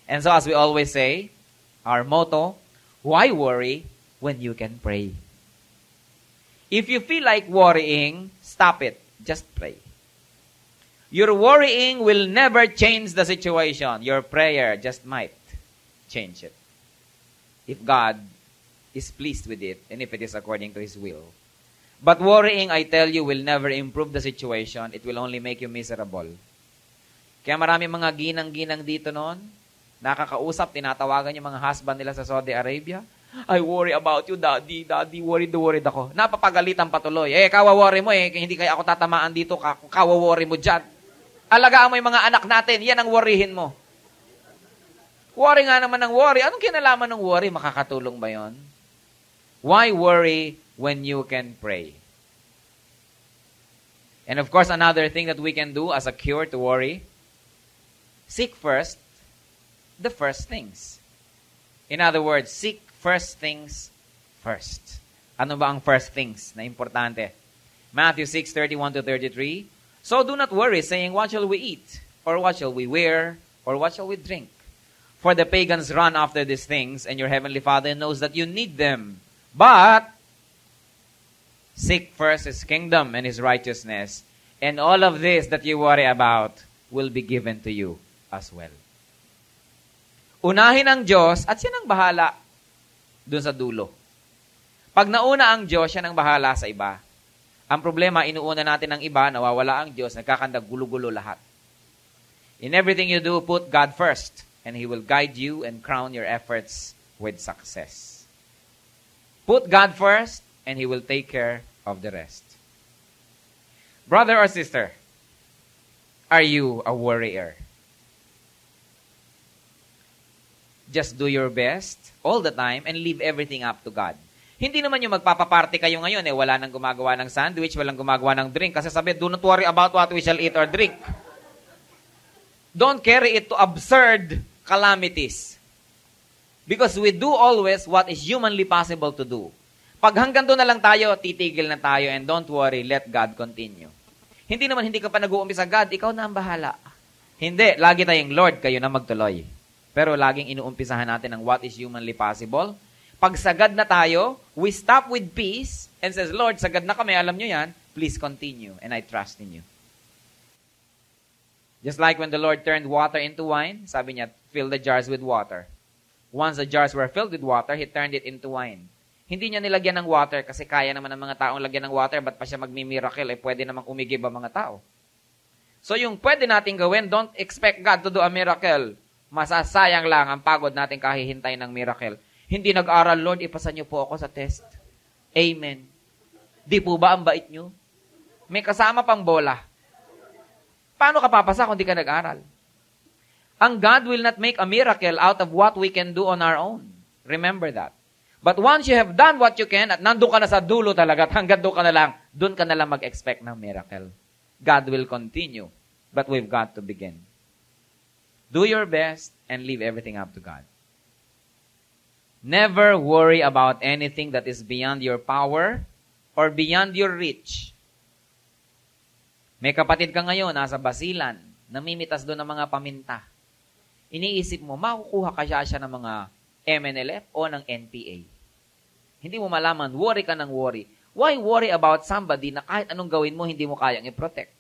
And so as we always say, our motto, why worry when you can pray? If you feel like worrying, stop it. Just pray. Your worrying will never change the situation. Your prayer just might change it. If God is pleased with it, and if it is according to His will. But worrying, I tell you, will never improve the situation. It will only make you miserable. Kaya marami mga ginang-ginang dito noon, nakakausap, tinatawagan yung mga husband nila sa Saudi Arabia. I worry about you, Daddy. Daddy, worried ako. Napapagalitan patuloy. Kawaworry mo hindi kaya ako tatamaan dito, kawaworry mo dyan. Alagaan mo yung mga anak natin, yan ang worryhin mo. Worry nga naman ng worry. Anong kinalaman ng worry? Makakatulong ba yon? Why worry when you can pray? And of course, another thing that we can do as a cure to worry, seek first the first things. In other words, seek first things first. Ano ba ang first things na importante? Matthew 6:31-33, so do not worry, saying, what shall we eat? Or what shall we wear? Or what shall we drink? For the pagans run after these things, and your heavenly Father knows that you need them. But seek first His kingdom and His righteousness, and all of this that you worry about will be given to you as well. Unahin ang Diyos at siya nang bahala dun sa dulo. Pag nauna ang Diyos, siya nang bahala sa iba. Ang problema, inuuna natin ang iba, nawawala ang Diyos, nagkakandag gulo-gulo lahat. In everything you do, put God first, and He will guide you and crown your efforts with success. Put God first, and He will take care of the rest. Brother or sister, are you a worrier? Just do your best all the time and leave everything up to God. Hindi naman yung magpapaparty kayo ngayon, wala nang gumagawa ng sandwich, walang gumagawa ng drink. Kasi sabi, do not worry about what we shall eat or drink. Don't carry it to absurd calamities. Because we do always what is humanly possible to do. Pag hanggang doon na lang tayo, titigil na tayo, and don't worry, let God continue. Hindi naman hindi ka pa nag-uumpisa, God, ikaw na ang bahala. Hindi, lagi tayong Lord, kayo na magtuloy. Pero laging inuumpisahan natin ang what is humanly possible. Pag sagad na tayo, we stop with peace and says, Lord, sagad na kami, alam nyo yan, please continue, and I trust in you. Just like when the Lord turned water into wine, sabi niya, fill the jars with water. Once the jars were filled with water, He turned it into wine. Hindi niya nilagyan ng water kasi kaya naman ng mga taong lagyan ng water, ba't pa siya magmi-miracle? Pwede namang umigib ang mga tao. So yung pwede natin gawin, don't expect God to do a miracle. Masasayang lang ang pagod natin kahihintay ng miracle. Hindi nag-aral, Lord, ipasa niyo po ako sa test. Amen. Di po ba ang bait niyo? May kasama pang bola. Paano ka papasa kung di ka nag-aral? Ang God will not make a miracle out of what we can do on our own. Remember that. But once you have done what you can, at nandun ka na sa dulo talaga, at hanggang doon ka na lang mag-expect ng miracle. God will continue, but we've got to begin. Do your best and leave everything up to God. Never worry about anything that is beyond your power or beyond your reach. May kapatid ka ngayon, nasa basilan, namimitas doon ng mga paminta. Iniisip mo, makukuha kaya siya ng mga MNLF o ng NPA. Hindi mo malaman, worry ka ng worry. Why worry about somebody na kahit anong gawin mo, hindi mo kayang i-protect?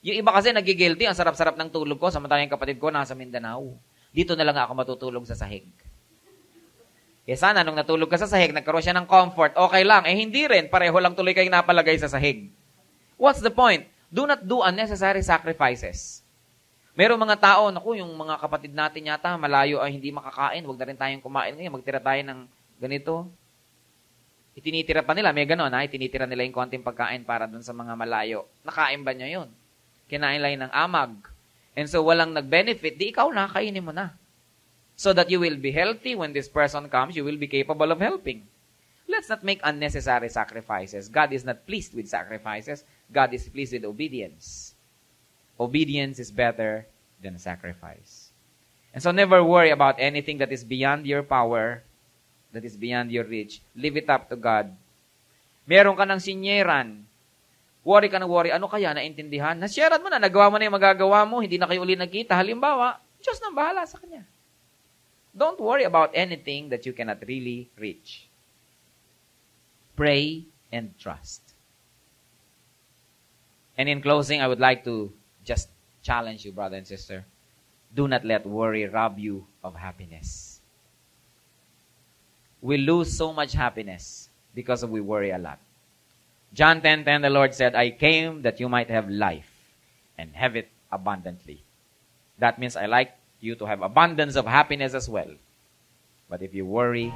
Yung iba kasi nagigilty, ang sarap-sarap ng tulog ko, samantalang yung kapatid ko nasa Mindanao. Dito na lang ako matutulog sa sahig. Sana nung natulog ka sa sahig, nagkaroon siya ng comfort, okay lang. Hindi rin, pareho lang tuloy kayong napalagay sa sahig. What's the point? Do not do unnecessary sacrifices. Merong mga tao, yung mga kapatid natin yata, malayo ay hindi makakain, huwag na rin tayong kumain ngayon, magtira tayo ng ganito. Itinitira pa nila, may gano'n, itinitira nila yung konting pagkain para dun sa mga malayo. Nakain ba niya yun? Kinain lang ng amag. And so, walang nag-benefit, di ikaw na, kainin mo na. So that you will be healthy when this person comes, you will be capable of helping. Let's not make unnecessary sacrifices. God is not pleased with sacrifices. God is pleased with obedience. Obedience is better than sacrifice. And so never worry about anything that is beyond your power, that is beyond your reach. Leave it up to God. Meron ka ng sinyeran. Worry ka ng worry. Ano kaya? Naintindihan? Nasyaran mo na. Nagawa mo na yung magagawa mo. Hindi na kayo uli nagkita. Halimbawa, Diyos nang bahala sa Kanya. Don't worry about anything that you cannot really reach. Pray and trust. And in closing, I would like to just challenge you, brother and sister. Do not let worry rob you of happiness. We lose so much happiness because we worry a lot. John 10:10, the Lord said, I came that you might have life and have it abundantly. That means I like you to have abundance of happiness as well. But if you worry,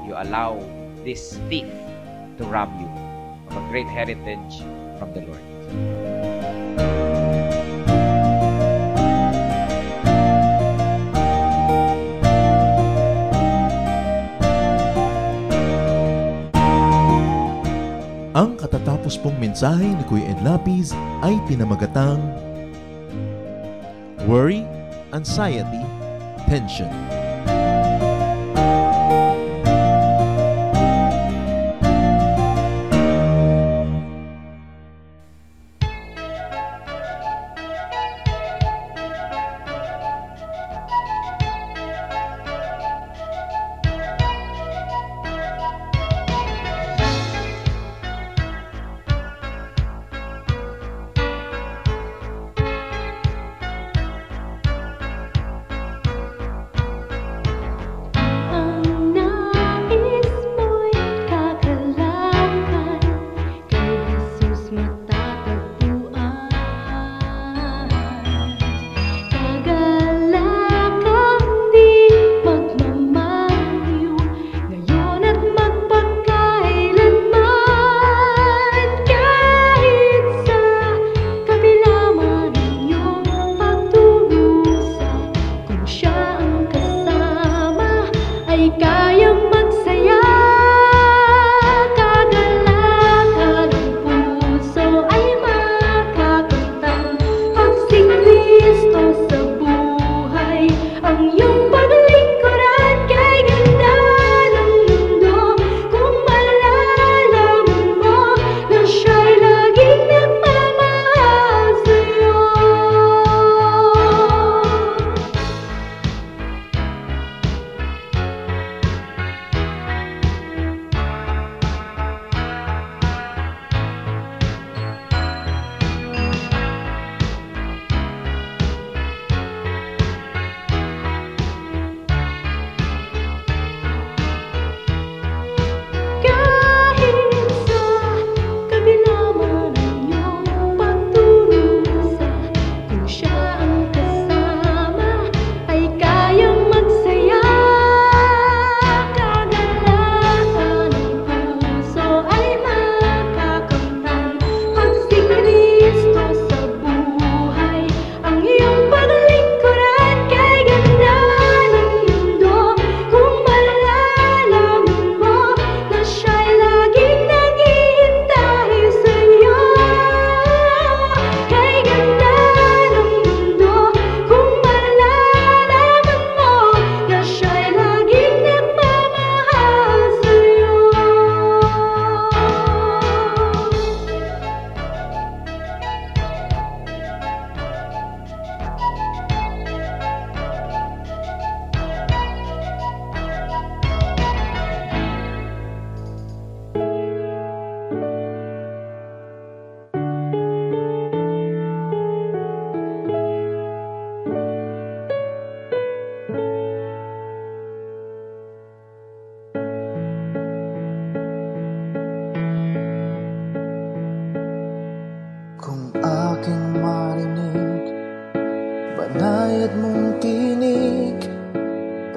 you allow this thief to rob you of a great heritage from the Lord. Ang katatapos pong mensahe ni Kuya Ed Lapiz ay pinamagatang Worry, Anxiety, Tension.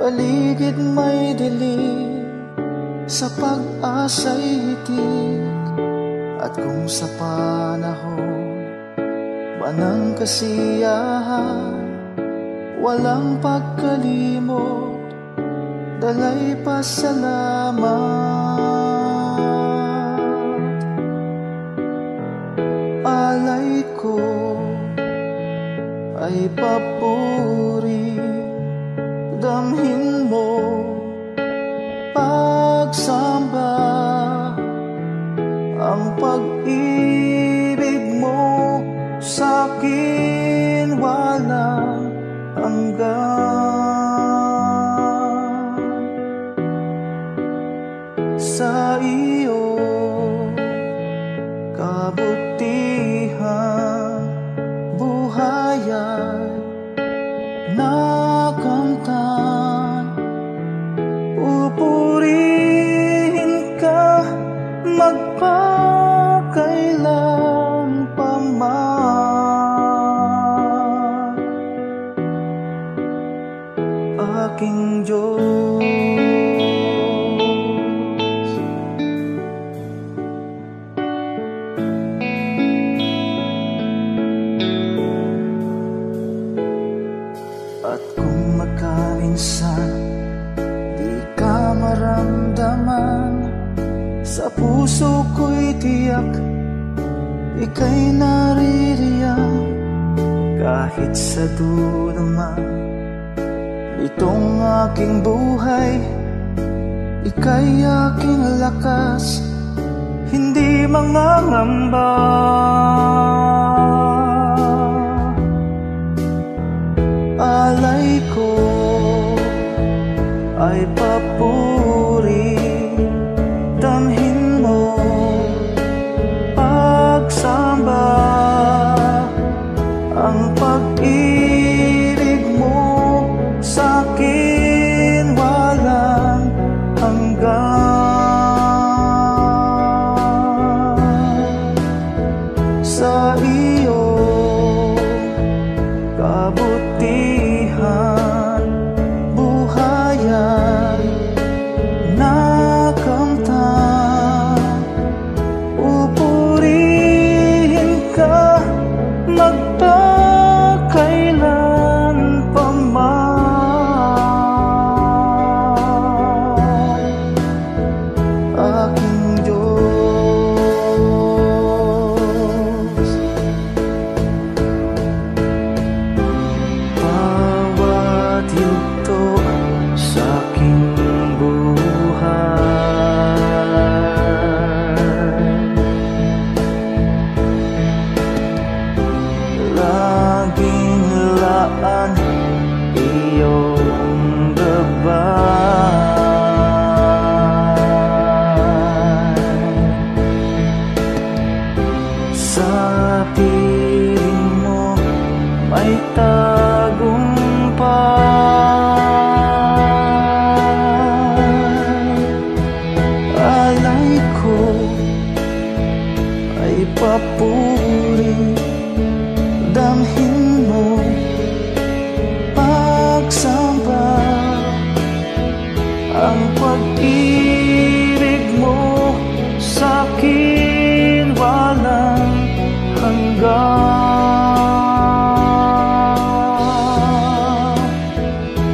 paligid may dilim, sa pag-asa'y hitik. At kung sa panahon ba ng kasiyahan, walang pagkalimot, dalay pasalamat. Alay ko ay papuri, damhin mo pagsamba, ang pag-ibig mo sa'kin walang hanggan. Sa iyo kabutihan, buhay ay nakamtan. Pupurihin ka magpakailan pa man, aking Diyos. At kung magkaminsan di ka maramdaman, sa puso ko'y tiyak ika'y naririyan. Kahit sa dulo man itong aking buhay, ika'y aking lakas, hindi mangangamba. Alay ko ay papuri, damhin mo pagsamba, ang pag-ibig mo sa'kin walang hanggan. Sa iyo kabutihan, buhay ay nakamtan. Pupurihin ka magpakailan pa man, aking Diyos. Bawat yugto sa aking buhay, laging laan iyong gabay. Sa piling mo may tagumpay. Alay ko ay papuri, damhin mo pagsamba, ang pag-ibig mo sa'kin walang hanggan.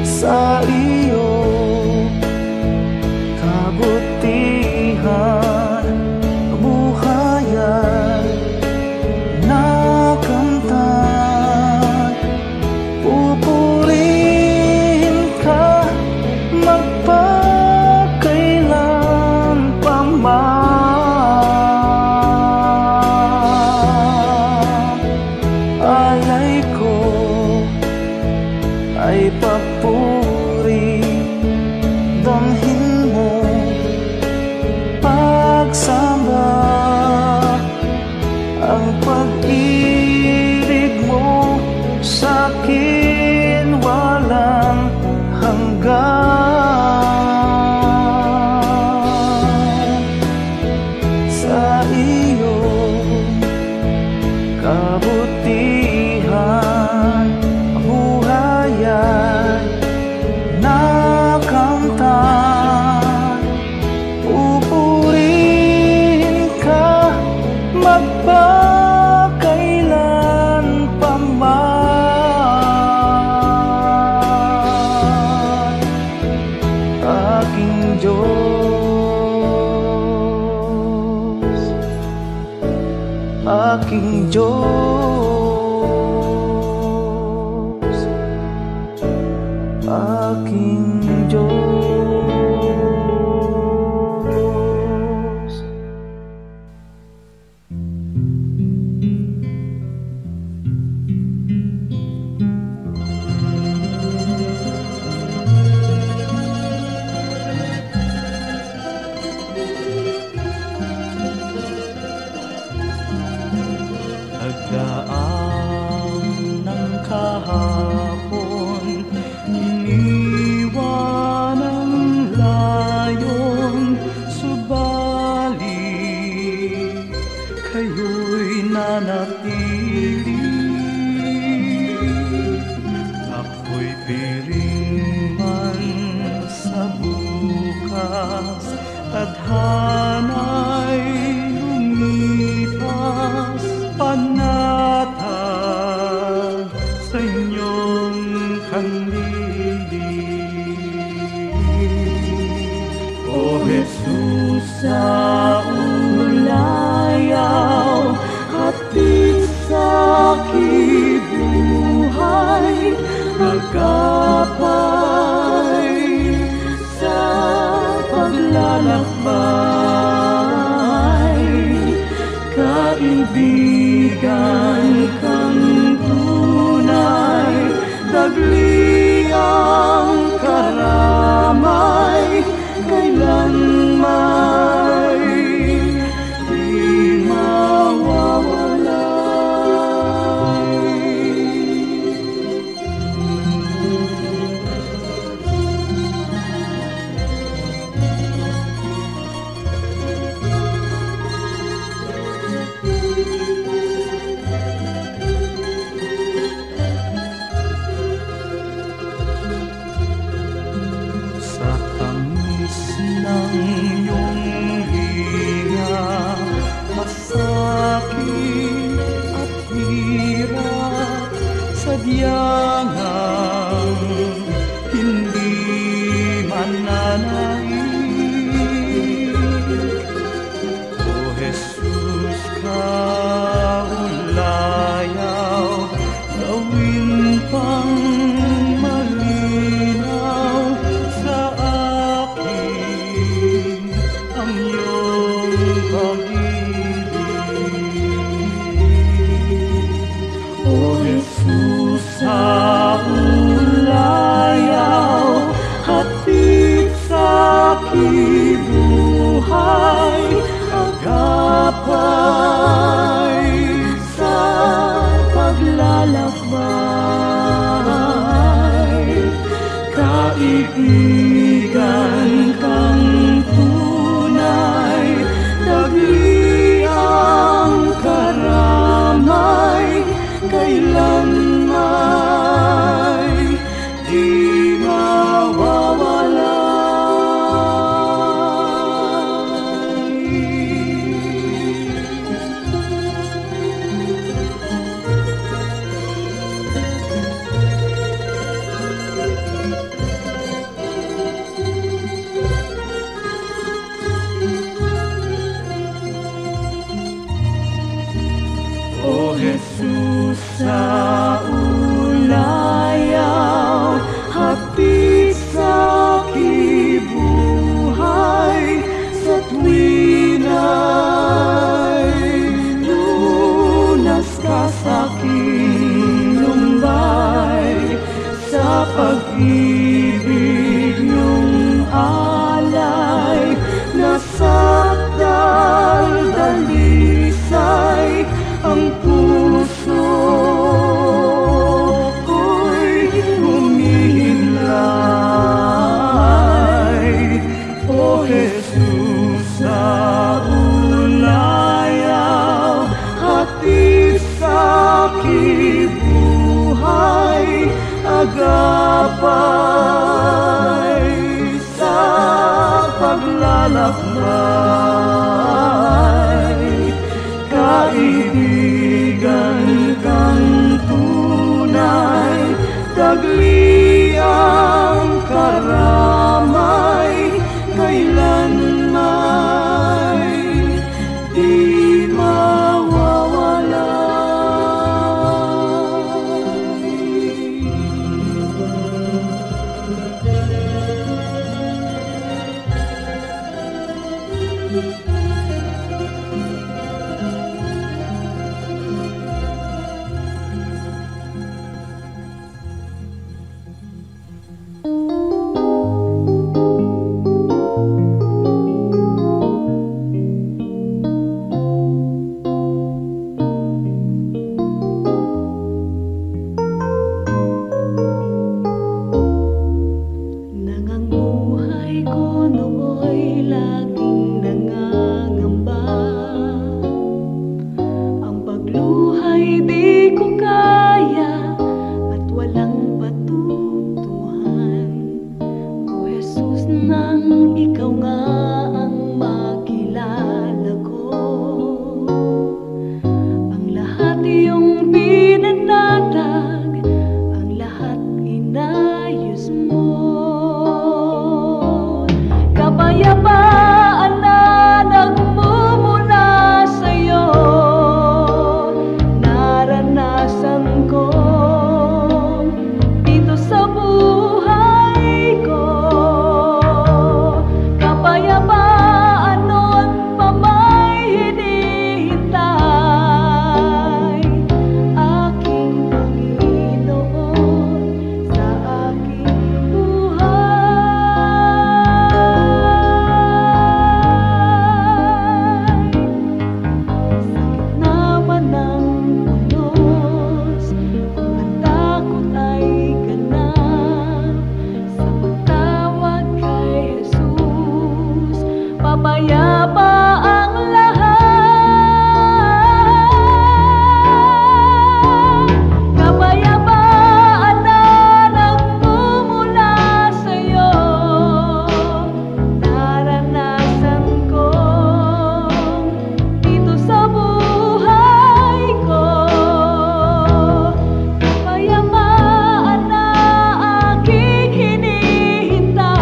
Sa iyo kabutihan, buhay ay nakamtan. Pupurihin ka magpakailan pa man, alay ko ay papuri, Diyos, aking Diyos. Nagdaan ng kahapon, iniwan ang layon, subalit kayo'y nanatili. Ako'y piring man sa bukas, tadhana'y lumipas, panatag sa inyong kandili. O Jesus, sa ulayaw, hatid sa kibuhay, magkapay sa paglalakbay. Kaibigan kang tunay, dagli ang karamay, kailan may di sa tamis ng iyong hiya, masakit at hirap, sadyang hindi mananaig. O Jesus, kaulayaw, gawin pang malinaw sa akin ang iyong pag-ibig. O Jesus, sa ulayaw, hatid sa kibuhay, agapay sa paglalakbay. Kaibigan kang tunay, dagli ang karamay, kailan may di O Jesus, sa ulayaw, hatid sa kibuhay, sa tuwina'y lunas ka sa aking lumbay, sa pag-ibig niyong alay, nasa daldalisay ang puso ko'y humihimlay. O Jesus, sa ulayaw, hatid sa kibuhay, agapay sa paglalakbay. Kaibigan kang tunay, dagli ang karamay, kailan may di mawawala. mapayapa ang lahat. Kapayapaan na nagmumula sa'yo, naranasan ko dito sa buhay ko. Kapayapaan na aking hinihintay,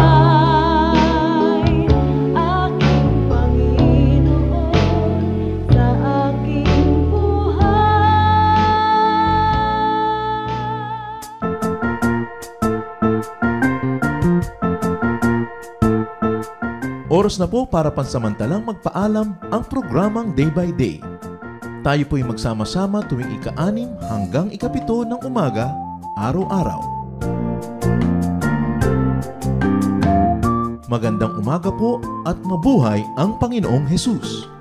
aking Panginoon sa aking buhay. Oras na po para pansamantalang magpaalam ang programang Day by Day. Tayo po'y magsama-sama tuwing ika-6 hanggang ika-7 ng umaga, araw-araw. Magandang umaga po at mabuhay ang Panginoong Hesus!